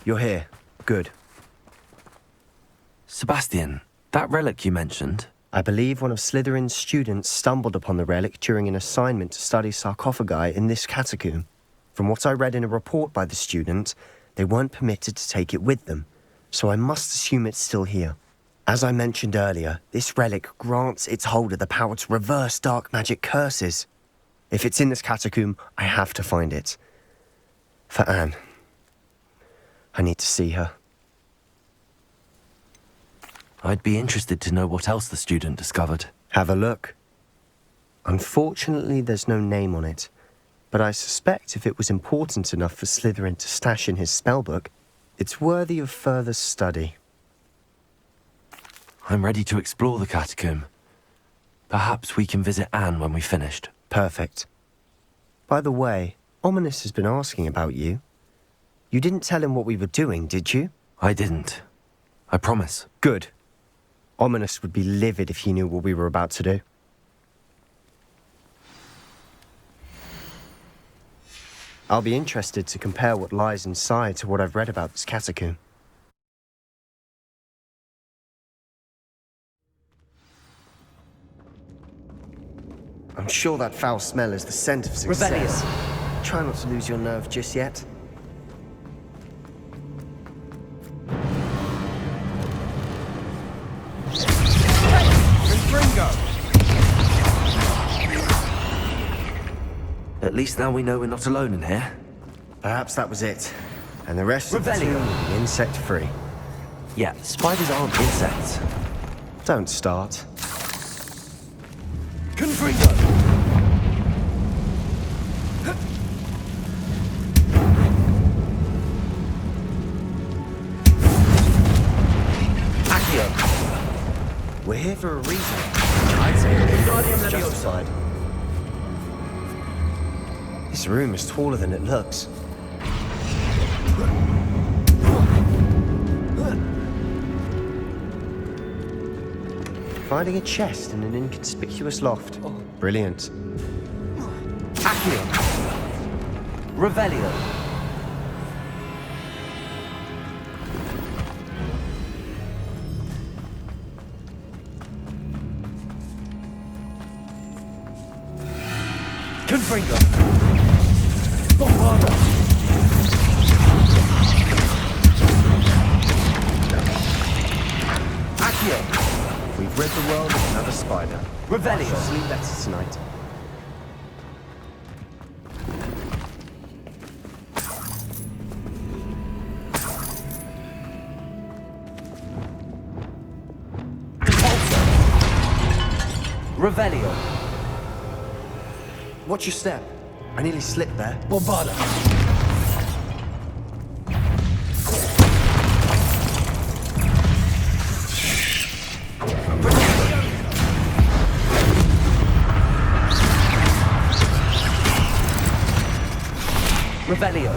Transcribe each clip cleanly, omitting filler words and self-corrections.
You're here. Good. Sebastian, that relic you mentioned... I believe one of Slytherin's students stumbled upon the relic during an assignment to study sarcophagi in this catacomb. From what I read in a report by the student, they weren't permitted to take it with them, so I must assume it's still here. As I mentioned earlier, this relic grants its holder the power to reverse dark magic curses. If it's in this catacomb, I have to find it. For Anne. I need to see her. I'd be interested to know what else the student discovered. Have a look. Unfortunately, there's no name on it, but I suspect if it was important enough for Slytherin to stash in his spellbook, it's worthy of further study. I'm ready to explore the catacomb. Perhaps we can visit Anne when we've finished. Perfect. By the way, Ominous has been asking about you. You didn't tell him what we were doing, did you? I didn't. I promise. Good. Ominous would be livid if he knew what we were about to do. I'll be interested to compare what lies inside to what I've read about this catacomb. I'm sure that foul smell is the scent of success. Rebellion. Try not to lose your nerve just yet. At least now we know we're not alone in here. Perhaps that was it. And the rest of the tomb will be insect-free. Yeah, spiders aren't insects. Don't start. Confringo! Accio! We're here for a reason. I'd say it's justified. This room is taller than it looks. Finding a chest in an inconspicuous loft. Brilliant. Accio! Revelio! Confringo! Bombarda! Accio! We've rid the world of another spider. Revelio! Sleep better tonight. Revelio! Watch your step. I nearly slipped there. Bombarda! Revelio!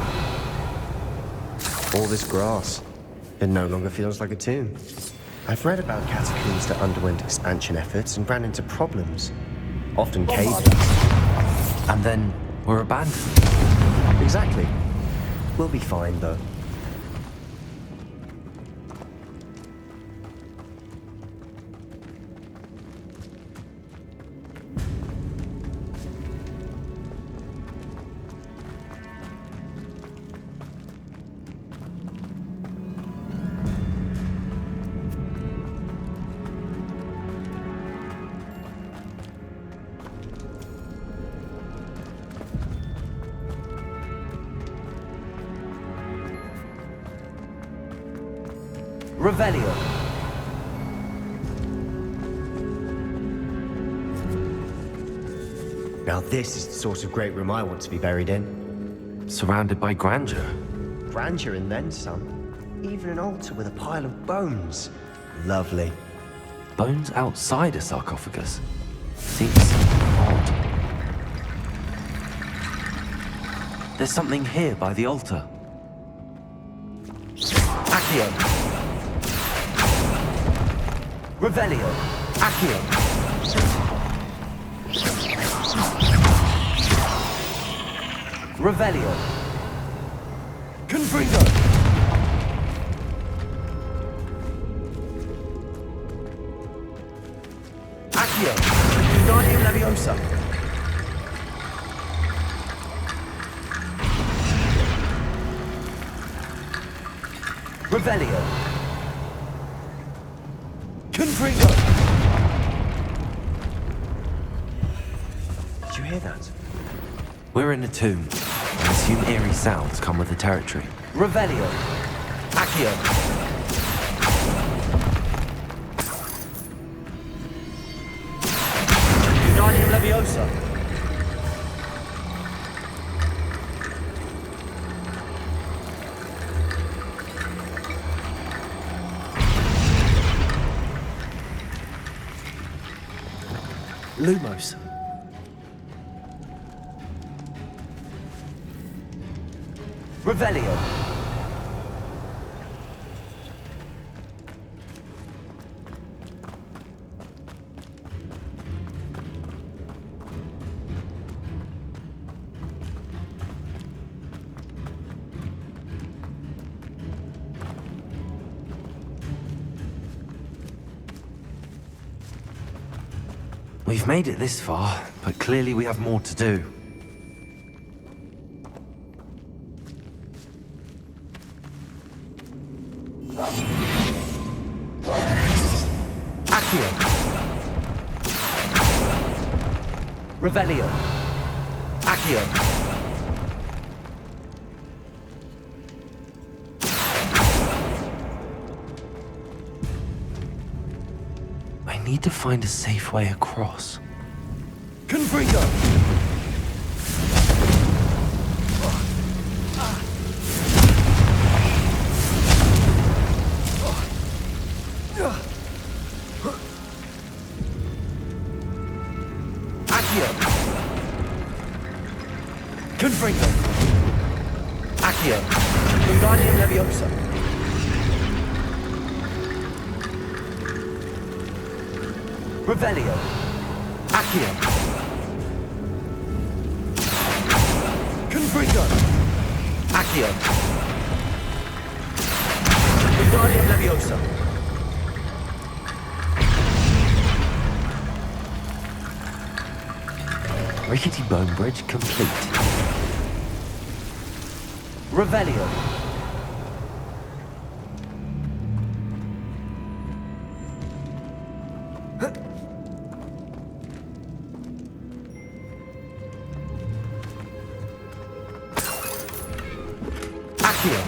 All this grass. It no longer feels like a tomb. I've read about catacombs that underwent expansion efforts and ran into problems. Often cave-ins. And then we're abandoned. Exactly. We'll be fine, though. Revelio! Now this is the sort of great room I want to be buried in. Surrounded by grandeur. Grandeur and then some. Even an altar with a pile of bones. Lovely. Bones outside a sarcophagus. Seems odd. There's something here by the altar. Accio! Revelio! Accio! Revelio! Confringo! Wingardium Leviosa. Revelio. Confringo. Did you hear that? We're in a tomb. I assume eerie sounds come with the territory. Revelio. Accio. Wingardium Leviosa. Lumos. Revelio. We've made it this far, but clearly we have more to do. Accio. Revelio. Accio. I need to find a safe way across. Confringo. Accio. Confringo. Accio. Wingardium Leviosa. Revelio. Accio. Confringo. Accio. Wingardium Leviosa. Rickety bone bridge complete. Revelio. Accio.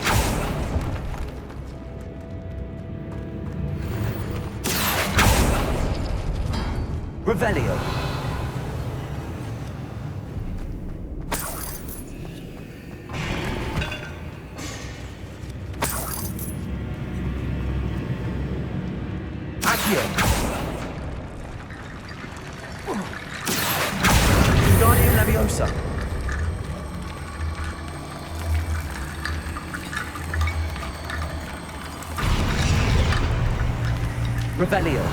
Revelio. Accio. Wingardium Leviosa. Revelio.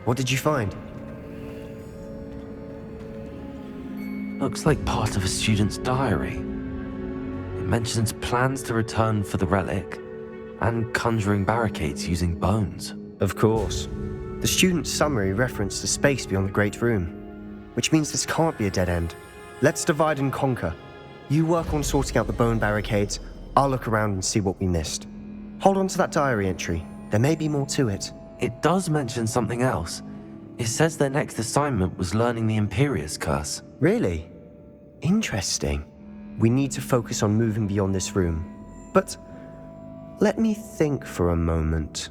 What did you find? Looks like part of a student's diary. It mentions plans to return for the relic and conjuring barricades using bones. Of course. The student's summary referenced the space beyond the Great Room, which means this can't be a dead end. Let's divide and conquer. You work on sorting out the bone barricades, I'll look around and see what we missed. Hold on to that diary entry. There may be more to it. It does mention something else. It says their next assignment was learning the Imperius Curse. Really? Interesting. We need to focus on moving beyond this room. But let me think for a moment.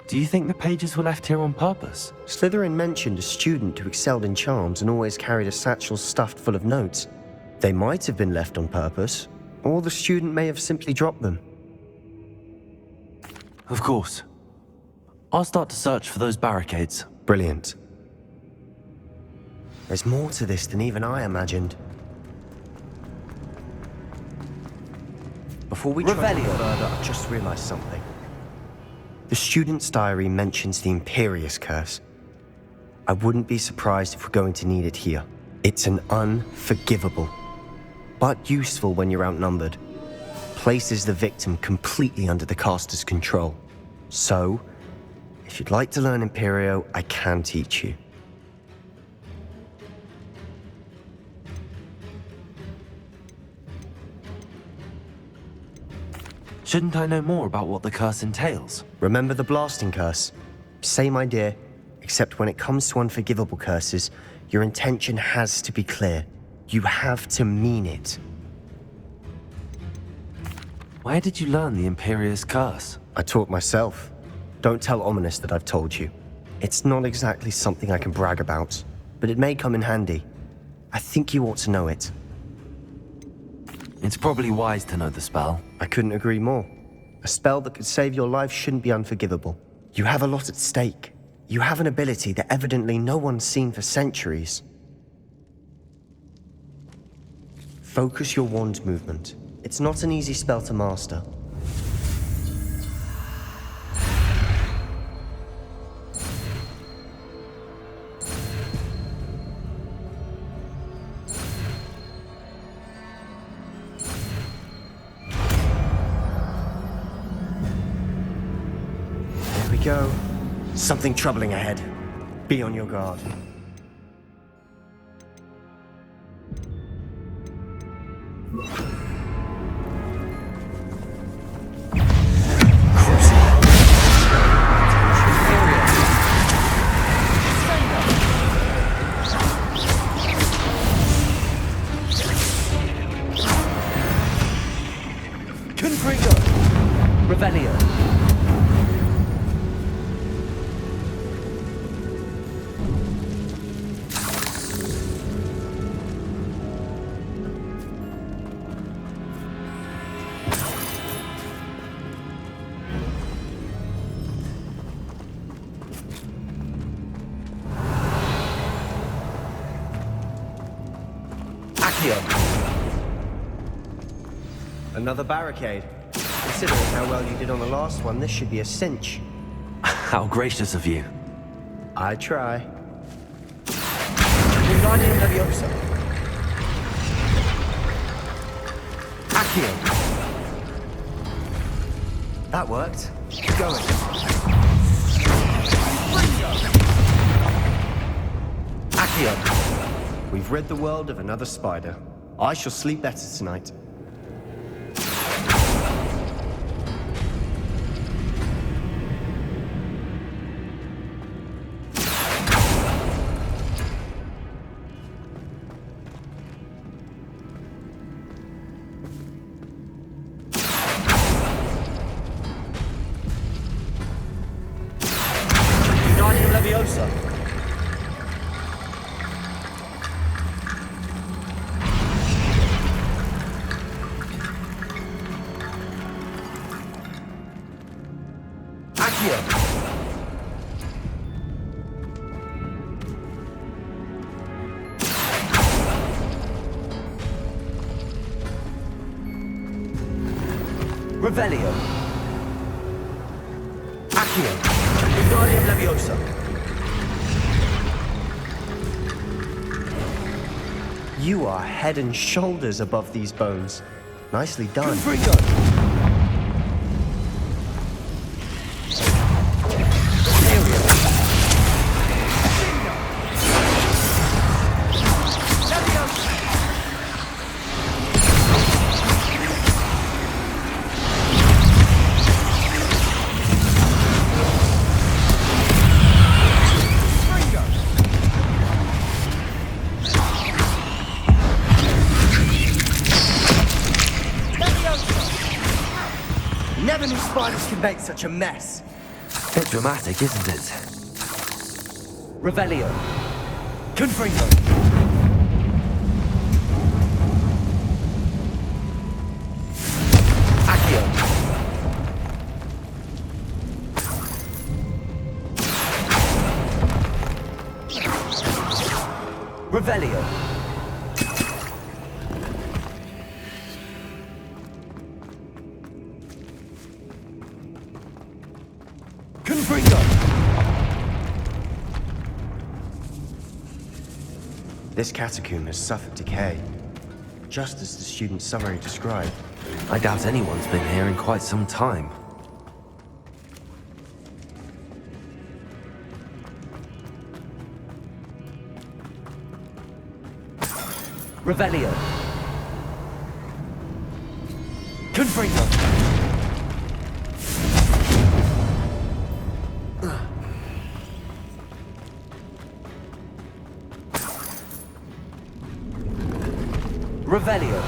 Do you think the pages were left here on purpose? Slytherin mentioned a student who excelled in charms and always carried a satchel stuffed full of notes. They might have been left on purpose, or the student may have simply dropped them. Of course. I'll start to search for those barricades. Brilliant. There's more to this than even I imagined. Before we try any Revelio. further, I've just realized something. The student's diary mentions the Imperious Curse. I wouldn't be surprised if we're going to need it here. It's an unforgivable, but useful when you're outnumbered. Places the victim completely under the caster's control. So, if you'd like to learn Imperio, I can teach you. Shouldn't I know more about what the curse entails? Remember the blasting curse? Same idea, except when it comes to unforgivable curses, your intention has to be clear. You have to mean it. Where did you learn the Imperious Curse? I taught myself. Don't tell Ominous that I've told you. It's not exactly something I can brag about, but it may come in handy. I think you ought to know it. It's probably wise to know the spell. I couldn't agree more. A spell that could save your life shouldn't be unforgivable. You have a lot at stake. You have an ability that evidently no one's seen for centuries. Focus your wand movement. It's not an easy spell to master. There we go. Something troubling ahead. Be on your guard. Revelio. Another barricade. Considering how well you did on the last one, this should be a cinch. How gracious of you. I try. Wingardium Leviosa. Accio. That worked. Keep going. Accio. We've rid the world of another spider. I shall sleep better tonight. Wingardium Leviosa. Accio. Revelio. Accio. Wingardium Leviosa. You are head and shoulders above these bones. Nicely done. Confringo. Never knew spiders could make such a mess. Bit dramatic, isn't it? Revelio. Confringo. Accio. Revelio. Confringo! This catacomb has suffered decay, just as the student's summary described. I doubt anyone's been here in quite some time. Revelio. Confringo. Revelio.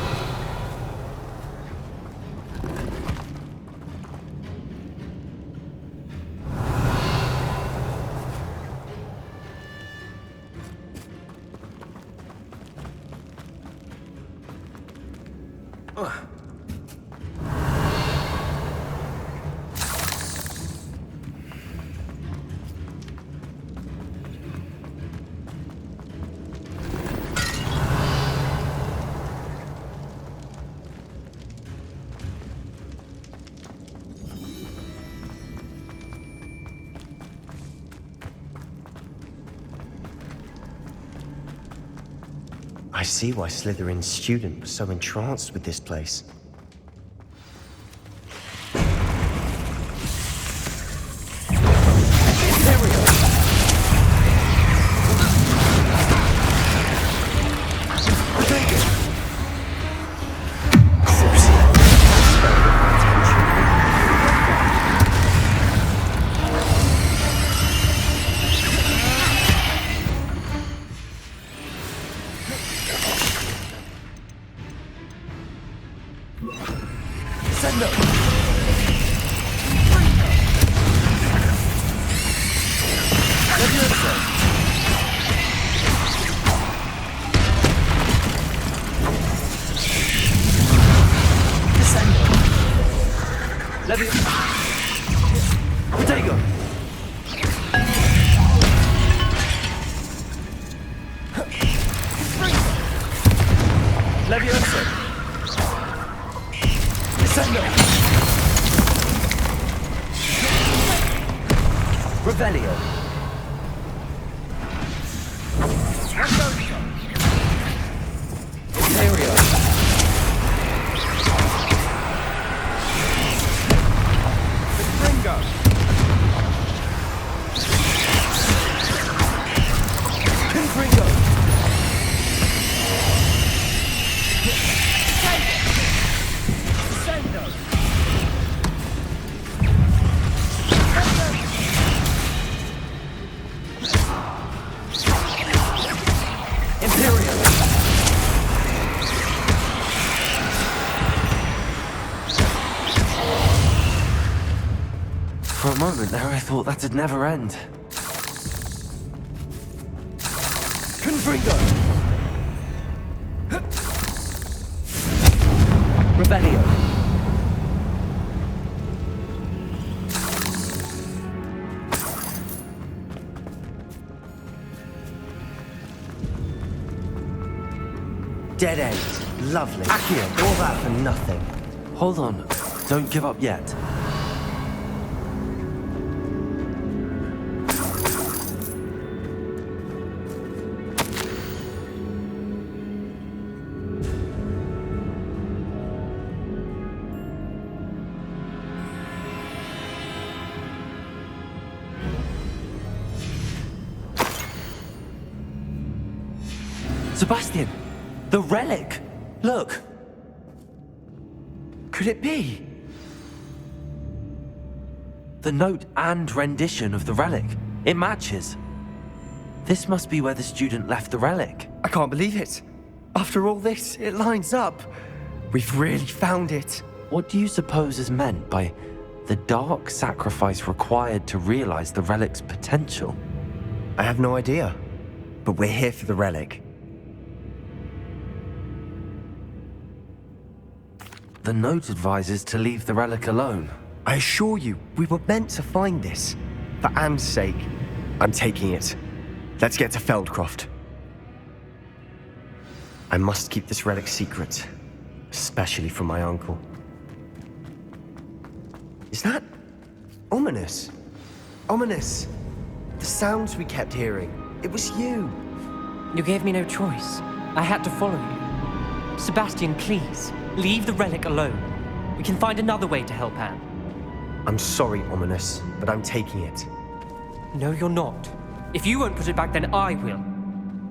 I see why Slytherin's student was so entranced with this place. Sendo. Levioso. Descendo. Levioso. Protego. Levioso. Descendo. Revelio. Imperio. Ringo. Confringo. Descendo. Imperial. For a moment there, I thought that'd never end. Confringo. Revelio. Dead end. Lovely. Accio. All that for nothing. Hold on, don't give up yet. Sebastian! The relic! Look! Could it be? The note and rendition of the relic. It matches. This must be where the student left the relic. I can't believe it. After all this, it lines up. We've really found it. What do you suppose is meant by the dark sacrifice required to realize the relic's potential? I have no idea. But we're here for the relic. The note advises to leave the relic alone. I assure you, we were meant to find this. For Anne's sake, I'm taking it. Let's get to Feldcroft. I must keep this relic secret, especially from my uncle. Is that ominous? Ominous! The sounds we kept hearing. It was you. You gave me no choice. I had to follow you. Sebastian, please, leave the relic alone. We can find another way to help Anne. I'm sorry, Ominous, but I'm taking it. No, you're not. If you won't put it back, then I will.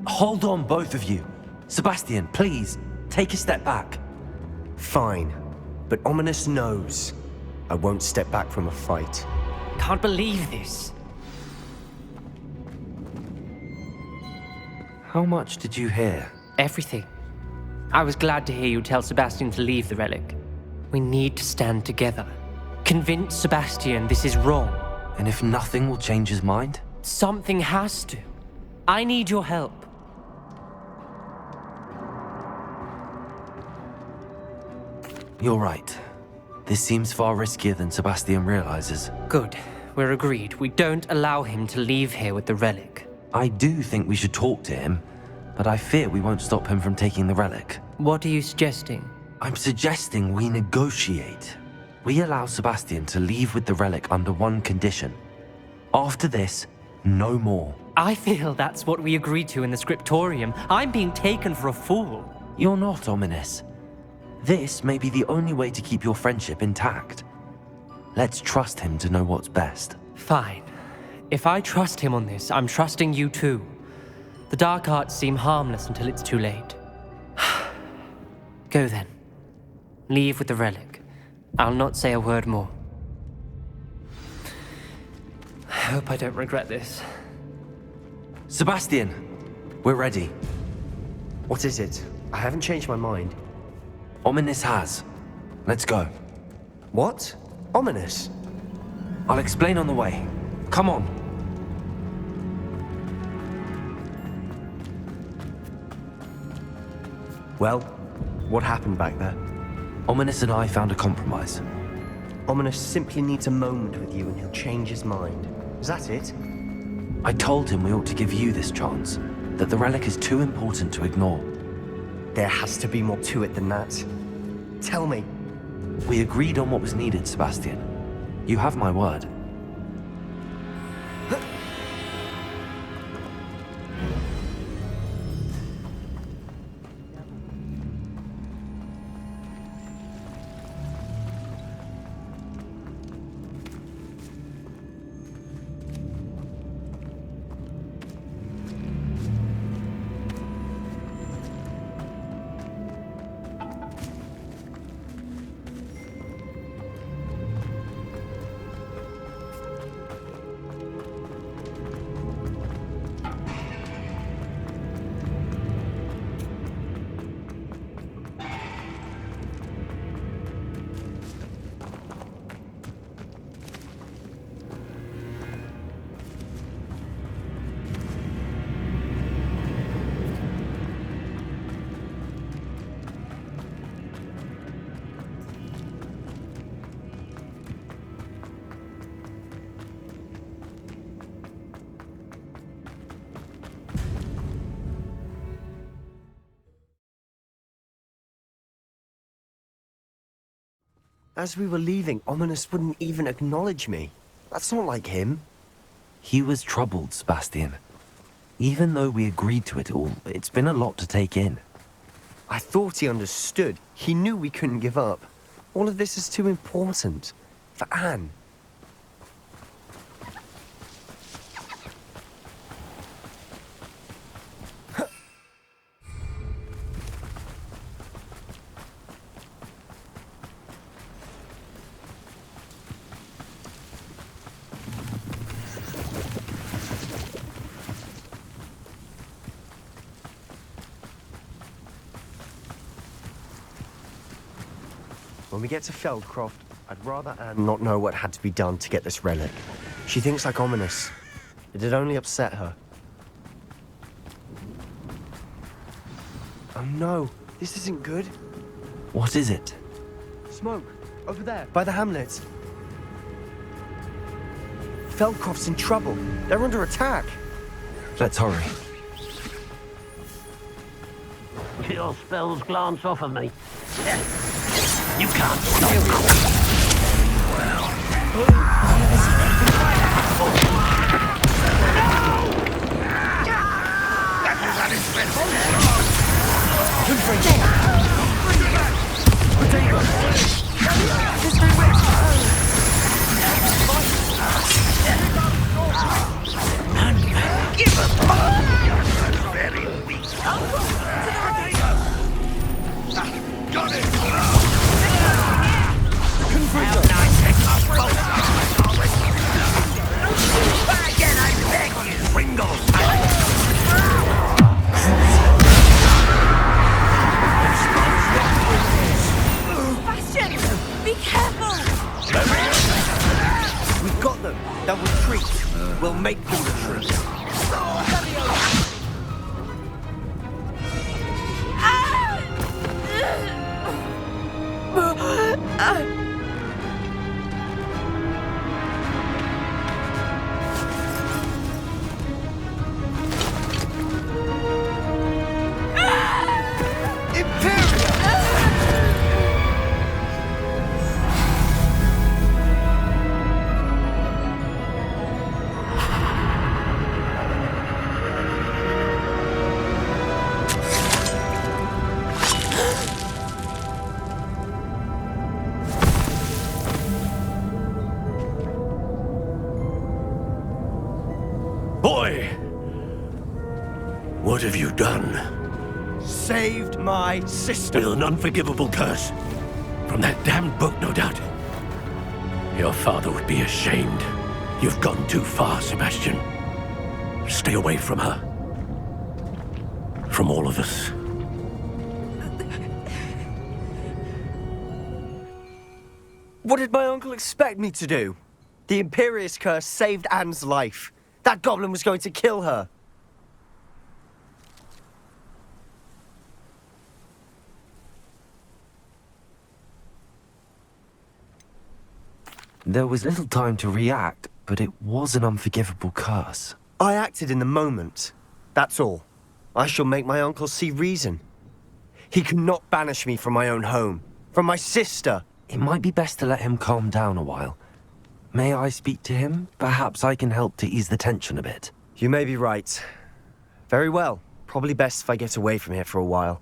Hold on, both of you. Sebastian, please, take a step back. Fine, but Ominous knows I won't step back from a fight. Can't believe this. How much did you hear? Everything. I was glad to hear you tell Sebastian to leave the relic. We need to stand together. Convince Sebastian this is wrong. And if nothing will change his mind? Something has to. I need your help. You're right. This seems far riskier than Sebastian realizes. Good. We're agreed. We don't allow him to leave here with the relic. I do think we should talk to him, but I fear we won't stop him from taking the relic. What are you suggesting? I'm suggesting we negotiate. We allow Sebastian to leave with the relic under one condition. After this, no more. I feel that's what we agreed to in the scriptorium. I'm being taken for a fool. You're not, Ominous. This may be the only way to keep your friendship intact. Let's trust him to know what's best. Fine. If I trust him on this, I'm trusting you too. The dark arts seem harmless until it's too late. Go then. Leave with the relic. I'll not say a word more. I hope I don't regret this. Sebastian, we're ready. What is it? I haven't changed my mind. Ominous has. Let's go. What? Ominous? I'll explain on the way. Come on. Well, what happened back there? Ominous and I found a compromise. Ominous simply needs a moment with you and he'll change his mind. Is that it? I told him we ought to give you this chance, that the relic is too important to ignore. There has to be more to it than that. Tell me. We agreed on what was needed, Sebastian. You have my word. As we were leaving, Ominous wouldn't even acknowledge me. That's not like him. He was troubled, Sebastian. Even though we agreed to it all, it's been a lot to take in. I thought he understood. He knew we couldn't give up. All of this is too important. For Anne. When we get to Feldcroft, I'd rather Anne not know what had to be done to get this relic. She thinks like Ominous. It'd only upset her. Oh no, this isn't good. What is it? Smoke, over there, by the hamlet. Feldcroft's in trouble. They're under attack. Let's hurry. Your spells glance off of me. You can't stop me. Boy! What have you done? Saved my sister. With an unforgivable curse. From that damned book, no doubt. Your father would be ashamed. You've gone too far, Sebastian. Stay away from her. From all of us. What did my uncle expect me to do? The Imperious curse saved Anne's life. That goblin was going to kill her. There was little time to react, but it was an unforgivable curse. I acted in the moment. That's all. I shall make my uncle see reason. He cannot banish me from my own home, from my sister. It might be best to let him calm down a while. May I speak to him? Perhaps I can help to ease the tension a bit. You may be right. Very well. Probably best if I get away from here for a while.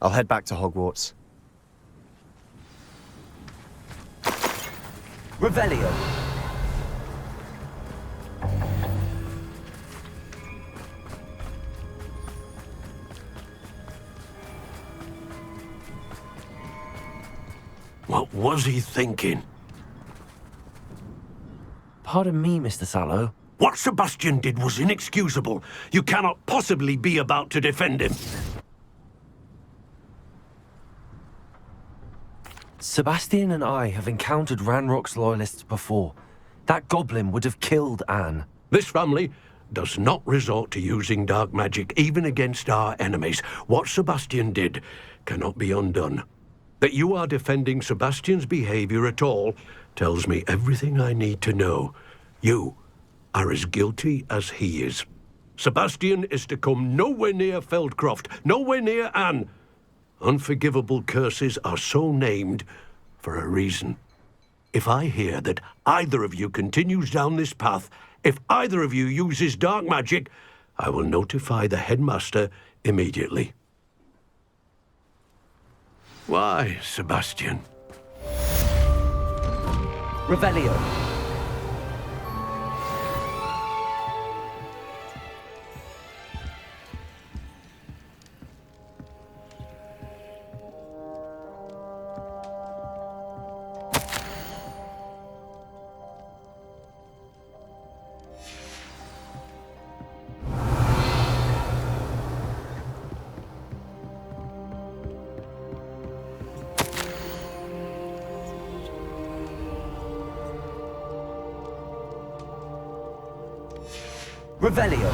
I'll head back to Hogwarts. Revelio. What was he thinking? Pardon me, Mr. Sallow. What Sebastian did was inexcusable. You cannot possibly be about to defend him. Sebastian and I have encountered Ranrock's loyalists before. That goblin would have killed Anne. This family does not resort to using dark magic even against our enemies. What Sebastian did cannot be undone. That you are defending Sebastian's behavior at all tells me everything I need to know. You are as guilty as he is. Sebastian is to come nowhere near Feldcroft, nowhere near Anne. Unforgivable curses are so named for a reason. If I hear that either of you continues down this path, if either of you uses dark magic, I will notify the headmaster immediately. Why, Sebastian? Revelio. Revelio.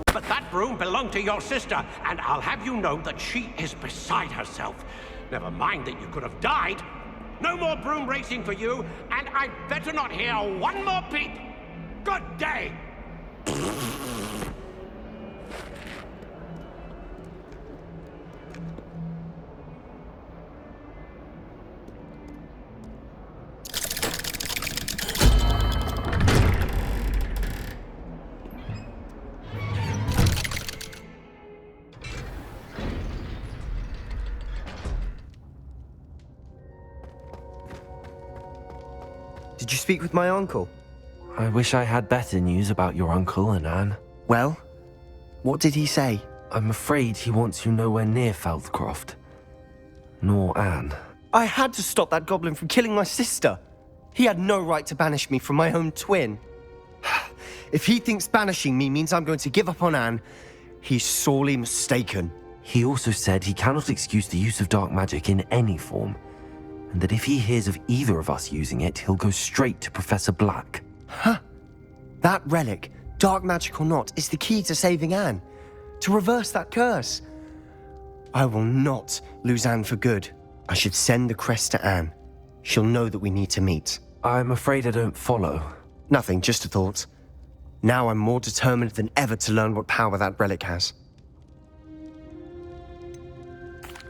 But that broom belonged to your sister, and I'll have you know that she is beside herself. Never mind that you could have died. No more broom racing for you, and I'd better not hear one more peep. Good day! Did you speak with my uncle? I wish I had better news about your uncle and Anne. Well, what did he say? I'm afraid he wants you nowhere near Feldcroft. Nor Anne. I had to stop that goblin from killing my sister. He had no right to banish me from my own twin. If he thinks banishing me means I'm going to give up on Anne, He's sorely mistaken. He also said he cannot excuse the use of dark magic in any form, and that if he hears of either of us using it, he'll go straight to Professor Black. Huh? That relic, dark magic or not, is the key to saving Anne. To reverse that curse. I will not lose Anne for good. I should send the crest to Anne. She'll know that we need to meet. I'm afraid I don't follow. Nothing, just a thought. Now I'm more determined than ever to learn what power that relic has.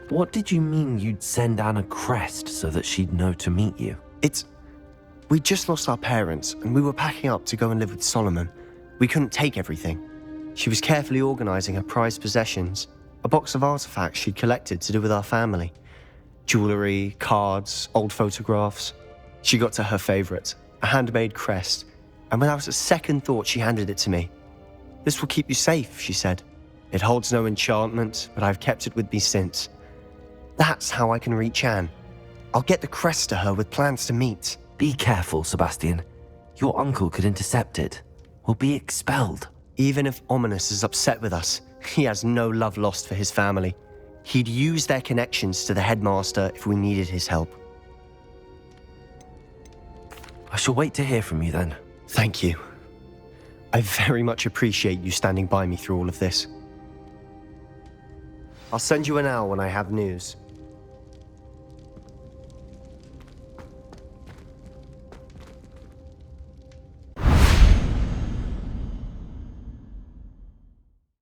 What did you mean you'd send Anne a crest so that she'd know to meet you? We just lost our parents, and we were packing up to go and live with Solomon. We couldn't take everything. She was carefully organizing her prized possessions, a box of artifacts she'd collected to do with our family. Jewelry, cards, old photographs. She got to her favorite, a handmade crest, and without a second thought she handed it to me. "This will keep you safe," she said. "It holds no enchantment, but I've kept it with me since. That's how I can reach Anne. I'll get the crest to her with plans to meet." Be careful, Sebastian. Your uncle could intercept it. We'll be expelled. Even if Ominous is upset with us, he has no love lost for his family. He'd use their connections to the headmaster if we needed his help. I shall wait to hear from you then. Thank you. I very much appreciate you standing by me through all of this. I'll send you an owl when I have news.